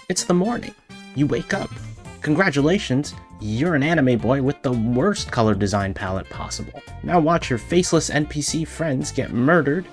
It's the morning. You wake up. Congratulations, you're an anime boy with the worst color design palette possible. Now watch your faceless NPC friends get murdered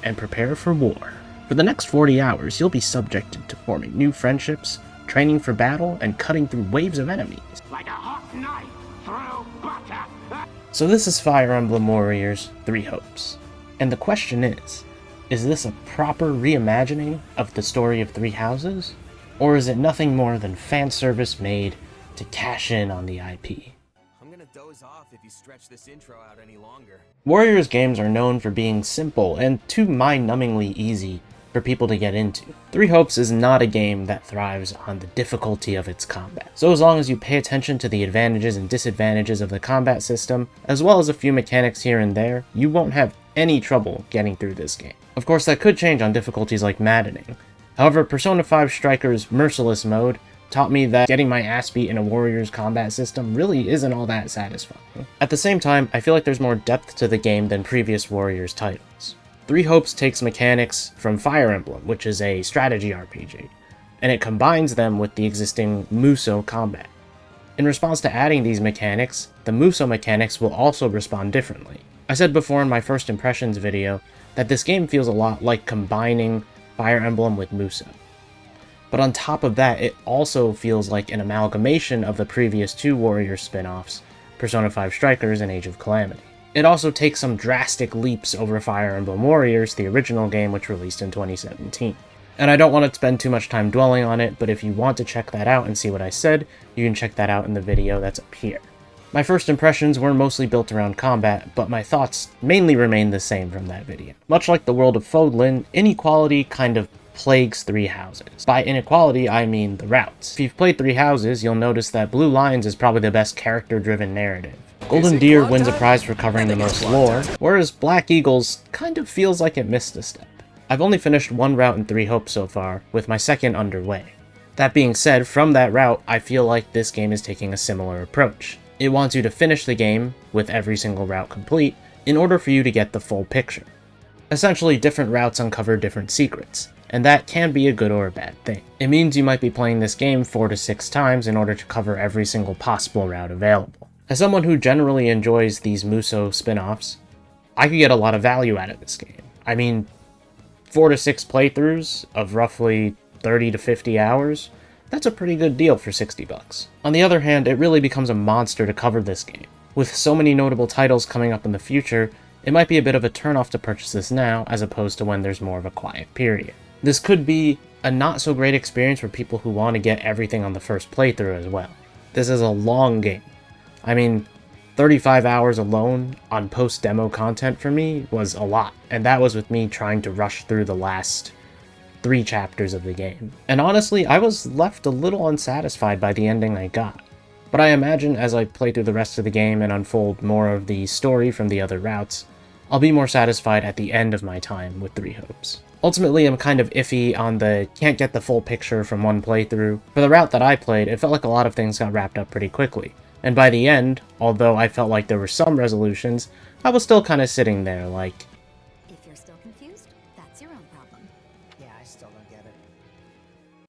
and prepare for war. For the next 40 hours, you'll be subjected to forming new friendships, training for battle, and cutting through waves of enemies. Like a hot knife through butter. So this is Fire Emblem Warriors Three Houses. And the question is this a proper reimagining of the story of Three Houses? Or is it nothing more than fan service made to cash in on the IP? I'm gonna doze off if you stretch this intro out any longer. Warriors games are known for being simple and too mind-numbingly easy for people to get into. Three Houses is not a game that thrives on the difficulty of its combat. So as long as you pay attention to the advantages and disadvantages of the combat system, as well as a few mechanics here and there, you won't have any trouble getting through this game. Of course, that could change on difficulties like maddening. However, Persona 5 Striker's Merciless mode taught me that getting my ass beat in a Warriors combat system really isn't all that satisfying. At the same time, I feel like there's more depth to the game than previous Warriors titles. Three Houses takes mechanics from Fire Emblem, which is a strategy RPG, and it combines them with the existing Musou combat. In response to adding these mechanics, the Musou mechanics will also respond differently. I said before in my first impressions video that this game feels a lot like combining Fire Emblem with Musou. But on top of that, it also feels like an amalgamation of the previous two Warrior spin-offs, Persona 5 Strikers and Age of Calamity. It also takes some drastic leaps over Fire Emblem Warriors, the original game which released in 2017. And I don't want to spend too much time dwelling on it, but if you want to check that out and see what I said, you can check that out in the video that's up here. My first impressions were mostly built around combat, but my thoughts mainly remain the same from that video. Much like the world of Fodlan, inequality kind of plagues Three Houses. By inequality, I mean the routes. If you've played Three Houses, you'll notice that Blue Lines is probably the best character-driven narrative. Golden Deer wins a prize for covering the most lore, whereas Black Eagles kind of feels like it missed a step. I've only finished one route in Three Houses so far, with my second underway. That being said, from that route, I feel like this game is taking a similar approach. It wants you to finish the game with every single route complete in order for you to get the full picture. Essentially, different routes uncover different secrets, and that can be a good or a bad thing. It means you might be playing this game 4 to 6 times in order to cover every single possible route available. As someone who generally enjoys these Musou spin-offs, I could get a lot of value out of this game. I mean, 4 to 6 playthroughs of roughly 30 to 50 hours, that's a pretty good deal for $60. On the other hand, it really becomes a monster to cover this game. With so many notable titles coming up in the future, it might be a bit of a turnoff to purchase this now, as opposed to when there's more of a quiet period. This could be a not so great experience for people who want to get everything on the first playthrough as well. This is a long game. I mean, 35 hours alone on post-demo content for me was a lot, and that was with me trying to rush through the last 3 chapters of the game. And honestly, I was left a little unsatisfied by the ending I got. But I imagine as I play through the rest of the game and unfold more of the story from the other routes, I'll be more satisfied at the end of my time with Three Houses. Ultimately, I'm kind of iffy on the can't get the full picture from one playthrough. For the route that I played, it felt like a lot of things got wrapped up pretty quickly. And by the end, although I felt like there were some resolutions, I was still kind of sitting there like, if you're still confused, that's your own problem. Yeah, I still don't get it.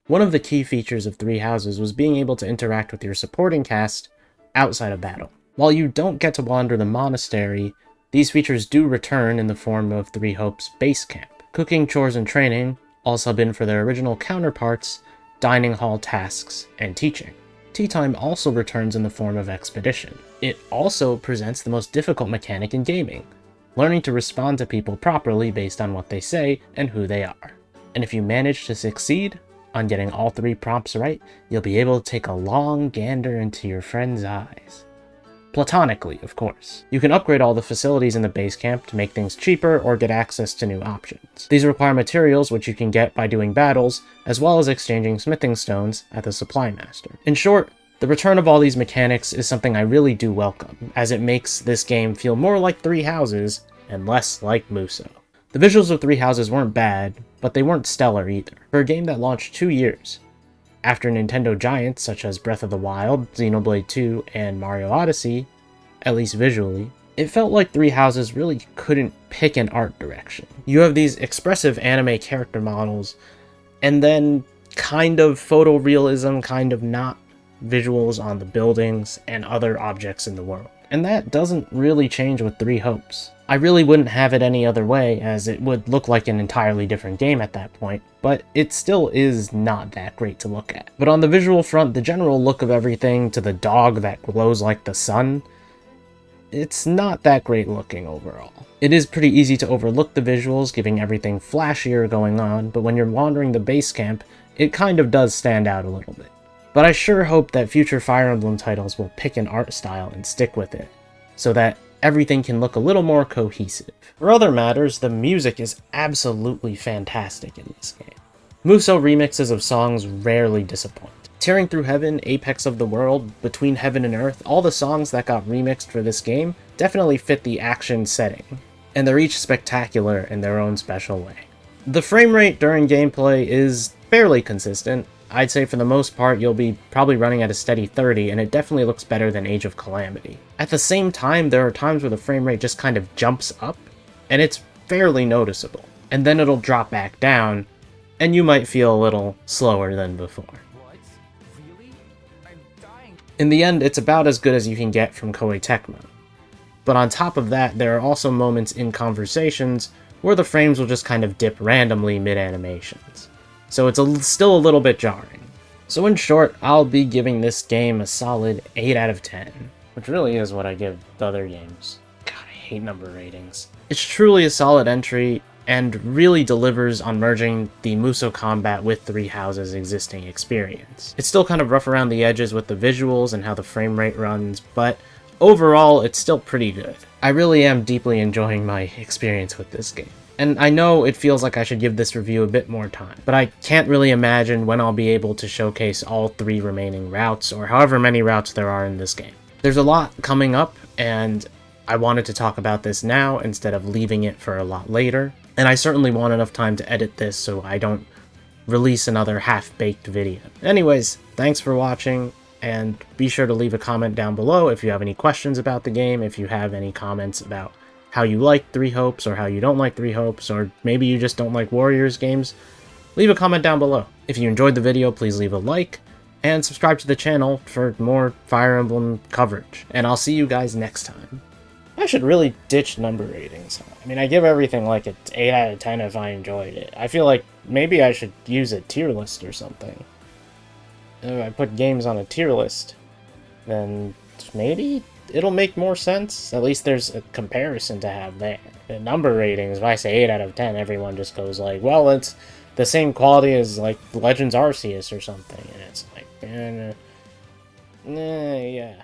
One of the key features of Three Houses was being able to interact with your supporting cast outside of battle. While you don't get to wander the monastery, these features do return in the form of Three Houses base camp. Cooking, chores, and training all sub in for their original counterparts, dining hall tasks, and teaching. Tea time also returns in the form of expedition. It also presents the most difficult mechanic in gaming, learning to respond to people properly based on what they say and who they are. And if you manage to succeed on getting all 3 prompts right, you'll be able to take a long gander into your friend's eyes. Platonically, of course. You can upgrade all the facilities in the base camp to make things cheaper or get access to new options. These require materials which you can get by doing battles, as well as exchanging smithing stones at the supply master. In short, the return of all these mechanics is something I really do welcome, as it makes this game feel more like Three Houses and less like Musou. The visuals of Three Houses weren't bad, but they weren't stellar either. For a game that launched 2 years after Nintendo giants such as Breath of the Wild, Xenoblade 2, and Mario Odyssey, at least visually, it felt like Three Houses really couldn't pick an art direction. You have these expressive anime character models, and then kind of photorealism, kind of not visuals on the buildings and other objects in the world. And that doesn't really change with Three Hopes. I really wouldn't have it any other way, as it would look like an entirely different game at that point, but it still is not that great to look at. But on the visual front, the general look of everything, to the dog that glows like the sun, it's not that great looking overall. It is pretty easy to overlook the visuals, giving everything flashier going on, but when you're wandering the base camp, it kind of does stand out a little bit. But I sure hope that future Fire Emblem titles will pick an art style and stick with it, so that everything can look a little more cohesive. For other matters, the music is absolutely fantastic in this game. Musou remixes of songs rarely disappoint. Tearing Through Heaven, Apex of the World, Between Heaven and Earth, all the songs that got remixed for this game definitely fit the action setting, and they're each spectacular in their own special way. The frame rate during gameplay is fairly consistent. I'd say for the most part you'll be probably running at a steady 30, and it definitely looks better than Age of Calamity. At the same time, there are times where the frame rate just kind of jumps up, and it's fairly noticeable. And then it'll drop back down, and you might feel a little slower than before. What? Really? I'm dying. In the end, it's about as good as you can get from Koei Tecmo. But on top of that, there are also moments in conversations where the frames will just kind of dip randomly mid-animations. So it's still a little bit jarring. So in short, I'll be giving this game a solid 8 out of 10, which really is what I give the other games. God, I hate number ratings. It's truly a solid entry, and really delivers on merging the Musou combat with Three Houses' existing experience. It's still kind of rough around the edges with the visuals and how the frame rate runs, but overall, it's still pretty good. I really am deeply enjoying my experience with this game. And I know it feels like I should give this review a bit more time, but I can't really imagine when I'll be able to showcase all 3 remaining routes, or however many routes there are in this game. There's a lot coming up, and I wanted to talk about this now instead of leaving it for a lot later. And I certainly want enough time to edit this so I don't release another half-baked video. Anyways, thanks for watching, and be sure to leave a comment down below if you have any questions about the game, if you have any comments about how you like Three Hopes, or how you don't like Three Hopes, or maybe you just don't like Warriors games. Leave a comment down below. If you enjoyed the video, please leave a like, and subscribe to the channel for more Fire Emblem coverage. And I'll see you guys next time. I should really ditch number ratings. I mean, I give everything like an 8 out of 10 if I enjoyed it. I feel like maybe I should use a tier list or something. If I put games on a tier list, then maybe it'll make more sense. At least there's a comparison to have there. The number ratings, if I say 8 out of 10, everyone just goes like, well, it's the same quality as like Legends Arceus or something. And it's like, yeah.